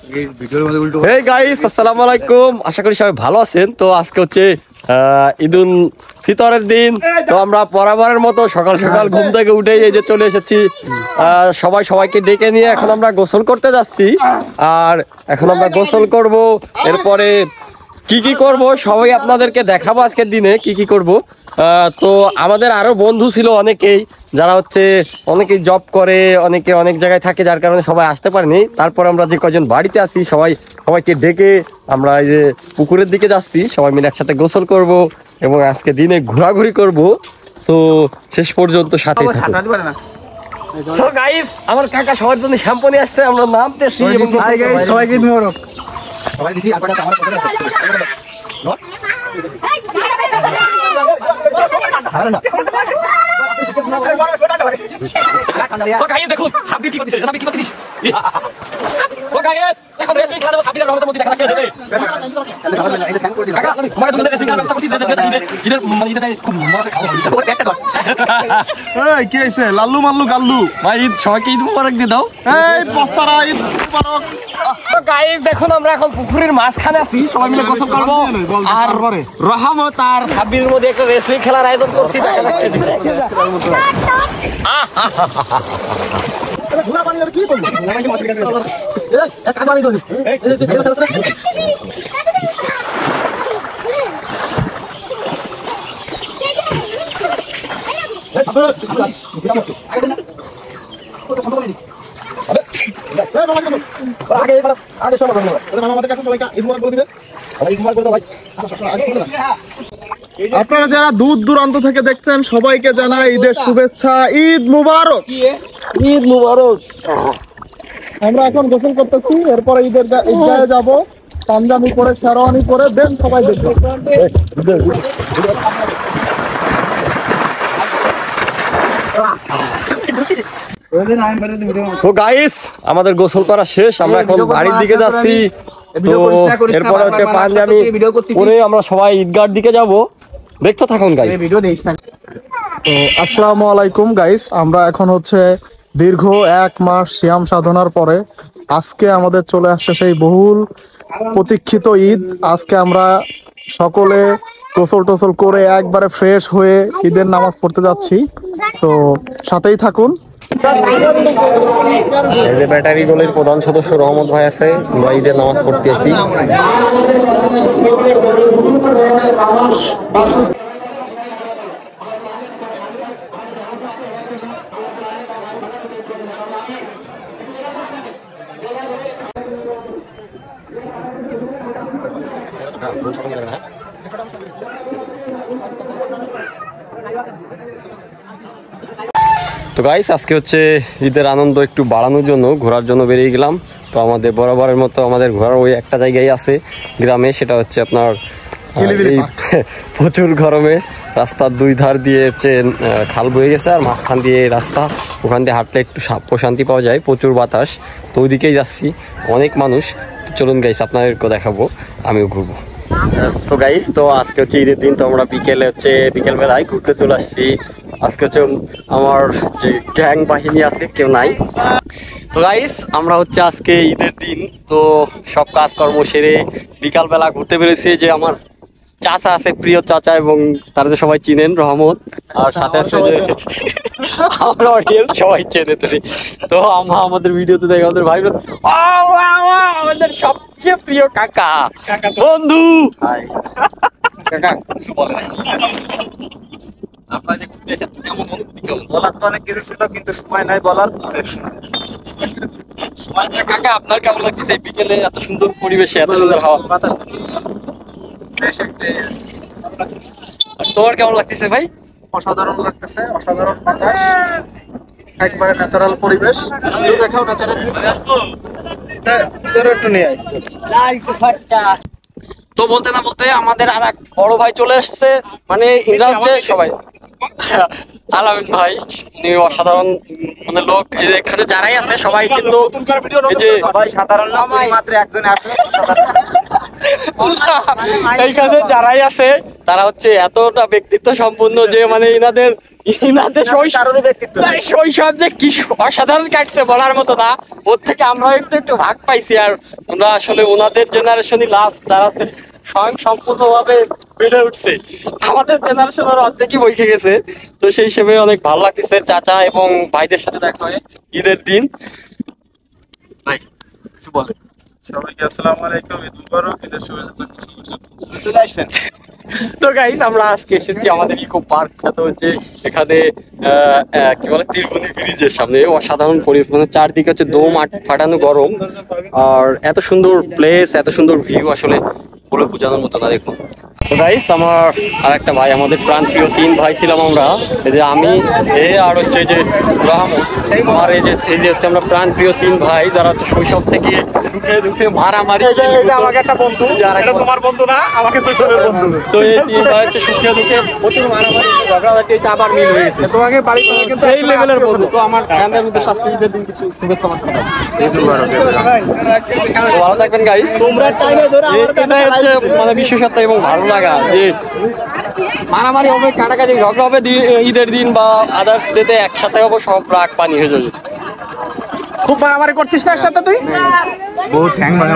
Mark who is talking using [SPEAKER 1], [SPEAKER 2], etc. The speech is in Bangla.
[SPEAKER 1] হেই গাইস, আসসালামু আলাইকুম। আশা করি সবাই ভালো আছেন। তো আজকে হচ্ছে ঈদুল ফিতরের দিন। তো আমরা বরাবরের মতো সকাল সকাল ঘুম থেকে উঠেই এই যে চলে এসেছি। সবাইকে ডেকে নিয়ে এখন আমরা গোসল করতে যাচ্ছি। আর এখন আমরা গোসল করব, এরপরে কি করব সবাই আপনাদেরকে দেখাবো আজকের দিনে কি করব। তো আমাদের আরো বন্ধু ছিল অনেকেই, যারা হচ্ছে অনেকেই জব করে, অনেকে অনেক জায়গায় থাকে, যার কারণে সবাই আসতে পারেনি। তারপর আমরা যে কজন বাড়িতে আছি সবাইকে ডেকে আমরা এই যে পুকুরের দিকে যাচ্ছি, সবাই মিলে একসাথে গোসল করব এবং আজকে দিনে ঘোরাঘুরি করব। তো শেষ পর্যন্ত সাথেই থাকুন। So guys, আমার কাকা সবার জন্য শ্যাম্পু নিয়ে আসছে, আমরা নামতেছি এবং সবাইকে সবাই দিছি আর পাটা আমার কথা আছে So guys, দেখুন সাবি কি করতেছে, সাবি কি করতেছিস? So guys, এখন রেসিং খেলা দেব, সাবির রহমতের মধ্যে দেখা লাগবে দেবে। কাকা মই তোমাদের রেসিং খেলা করতেছি, ইদের মানে ইদের খুব মজা খাওয়া হবে। একটা কর এই কি হইছে? লাল্লু মাল্লু গাল্লু ভাই, ঈদ সবাইকে ঈদ মুবারক দিয়ে দাও। এই বস্তারা ঈদ মুবারক। তো গাইস দেখুন, আমরা এখন পুকুরের মাঝখানে আছি, সবাই মিলে গোসল করব। আর রহমত আর সাবির মধ্যে একটা রেসলিং খেলার আয়োজন করছি, দেখা যাচ্ছে ঘোড়া পানি আর কি বলবো। এক আগামী ধরে
[SPEAKER 2] আপনারা যারা দূর দূরান্ত থেকে দেখছেন সবাইকে জানাই ঈদের শুভেচ্ছা, ঈদ মুবারক।
[SPEAKER 1] ঈদ মুবারক।
[SPEAKER 2] আমরা এখন গোসল করতেছি, এরপরে ঈদগাহে যাব, পাঞ্জাবি পরে শেরওয়ানি পরে দেন সবাই দেখবে।
[SPEAKER 1] সো গাইস, আমাদের গোসল করা শেষ, আমরা এখন বাড়ির দিকে যাচ্ছি। তো এরপরে হচ্ছে পাঞ্জাবি পরে আমরা সবাই ঈদগাহর দিকে যাব, দেখতে থাকুন গাইস।
[SPEAKER 2] তো আসসালামু আলাইকুম গাইস, আমরা এখন হচ্ছে দীর্ঘ 1 মাস সিয়াম সাধনার পরে আজকে আমাদের চলে আসছে সেই বহুল প্রতীক্ষিত ঈদ। আজকে আমরা সকলে গোসল টোসল করে একবারে ফ্রেশ হয়ে ঈদের নামাজ পড়তে যাচ্ছি। তো সাথেই থাকুন।
[SPEAKER 1] এই যে ব্যাটারি দলের প্রধান সদস্য রহমত ভাই আছে, আমরা ঈদের নামাজ পড়তে আসি। তো গাইস, আজকে হচ্ছে ঈদের আনন্দ একটু বাড়ানোর জন্য ঘোরার জন্য বেরিয়ে গেলাম। তো আমাদের বরাবরের মতো আমাদের ঘোরার ওই একটা জায়গায় আছে গ্রামে, সেটা হচ্ছে আপনার এই প্রচুর গরমে রাস্তার দুই ধার দিয়ে হচ্ছে খাল বয়ে গেছে, আর মাঝখান দিয়ে রাস্তা, ওখান দিয়ে হাঁটলে একটু প্রশান্তি পাওয়া যায়, প্রচুর বাতাস। তো ওইদিকেই যাচ্ছি, অনেক মানুষ। চলুন গাইস, আপনাদেরকে দেখাবো, আমিও ঘুরবো। তো গাইস, তো আজকে হচ্ছে ঈদের দিন, তো আমরা বিকেলবেলায় ঘুরতে চলে আসছি। আজকে হচ্ছে আমার যে গ্যাং বাহিনী আছে কেউ নাই। তো গাইস, আমরা হচ্ছে আজকে ঈদের দিন, তো সব কাজকর্ম সেরে বিকালবেলা ঘুরতে বেরোছি। যে আমার চাচা আছে, প্রিয় চাচা, এবং তারা যে সবাই চিনেন, রহমত, আর সাথে আছে যে আমরা অডিয়েন্স সবাই চেনে। তো আমরা আমাদের ভিডিওতে দেখি আমাদের ভাই আমাদের সবচেয়ে প্রিয় কাকা বন্ধু। কাকা কিছু বলে আপনারা যে ঘুরতে এসেছেন, কেমন অনুভূতি?
[SPEAKER 3] বলার তো অনেক কিছু ছিল, কিন্তু সময় নাই বলার।
[SPEAKER 1] আচ্ছা কাকা, আপনার কেমন লাগতেছে বিকেলে এত সুন্দর পরিবেশে, এত সুন্দর হাওয়া বাতাস? তোমার কেমন লাগতেছে ভাই?
[SPEAKER 2] অসাধারণ লাগতেছে, অসাধারণ বাতাস, একবারে ন্যাচারাল পরিবেশ। দেখাও ন্যাচারাল একটু নিয়ে আয়।
[SPEAKER 1] তো বলতে না বলতে আমাদের আর এক বড় ভাই চলে আসছে, মানে এরা হচ্ছে সবাই আলামিন ভাই, উনি অসাধারণ মানে লোক। এখানে যারাই আছে সবাই কিন্তু এই যে
[SPEAKER 3] সবাই সাধারণ লোক, মাত্র একজন আসলে
[SPEAKER 1] এইখানে যারাই আছে তারা হচ্ছে এতটা ব্যক্তিত্ব সম্পন্ন যে মানে ইনাদের
[SPEAKER 3] কারোরই ব্যক্তিত্ব নেই।
[SPEAKER 1] শৈশব যে কি অসাধারণ কাটছে বলার মতো না। ওর থেকে আমরা একটু ভাগ পাইছি। আর আমরা আসলে ওনাদের জেনারেশনই লাস্ট যারা স্বয়ং সম্পূর্ণভাবে বেড়ে উঠছে। আমাদের জেনারেশনের অর্ধেকই বসে গেছে। তো সেই হিসেবে অনেক ভালো লাগতেছে চাচা এবং ভাইদের সাথে দেখা হয় ঈদের দিন। ভাই কিছু বলে।
[SPEAKER 4] সবাইকে আসসালামু আলাইকুম, ঈদ মুবারক, ঈদের শুভেচ্ছা।
[SPEAKER 3] চলে আসবেন।
[SPEAKER 1] তো গাইস আমরা আজকে এসেছি আমাদের ইকো পার্ক খ্যাত হচ্ছে এখানে কি বলে তিরপুনি ব্রিজের সামনে অসাধারণ পরিবেশ, মানে চারদিকে হচ্ছে দোম ফাটানো গরম। আর এত সুন্দর প্লেস, এত সুন্দর ভিউ আসলে বলে বোঝানোর মতো না। দেখুন তো গাইস আমার আর একটা ভাই, আমাদের প্রান্তীয় 3 ভাই ছিলাম আমরা। এই যে আমি আর হচ্ছে এই যে রহমত, আমার এই যে হচ্ছে আমরা প্রান্তীয় 3 ভাই যারা হচ্ছে শৈশব থেকে দুঃখে দুঃখে মারামারি।
[SPEAKER 3] আমাকে একটা বন্ধু, এটা তোমার বন্ধু না, আমাকে দুজনের বন্ধু।
[SPEAKER 1] তো এই 3 ভাই হচ্ছে সুখে দুঃখে প্রচুর মারামারি ঝগড়াঝাটি হচ্ছে, আবার মিল হয়ে গেছে।
[SPEAKER 3] তোমাকে বাড়ি থেকে কিন্তু
[SPEAKER 1] এই লেভেলের বন্ধু। তো আমার গানের মধ্যে শাস্তিদের দিন কিছু শুভেচ্ছা বার্তা দাও। তো ভালো থাকবেন গাইস।
[SPEAKER 3] তোমরা টাইমে ধরে আমার
[SPEAKER 1] এটাই হচ্ছে মানে বিশেষত্ব এবং ভালো লাগা যে মারামারি হবে, কাটাকাটি ঝগড়া হবে ঈদের দিন বা আদার্স ডেতে একসাথে হবো, সব রাগ পানি হয়ে যাবে।
[SPEAKER 3] খুব মারামারি করছিস না একসাথে তুই?
[SPEAKER 4] বহুত ঠ্যাং ভাঙা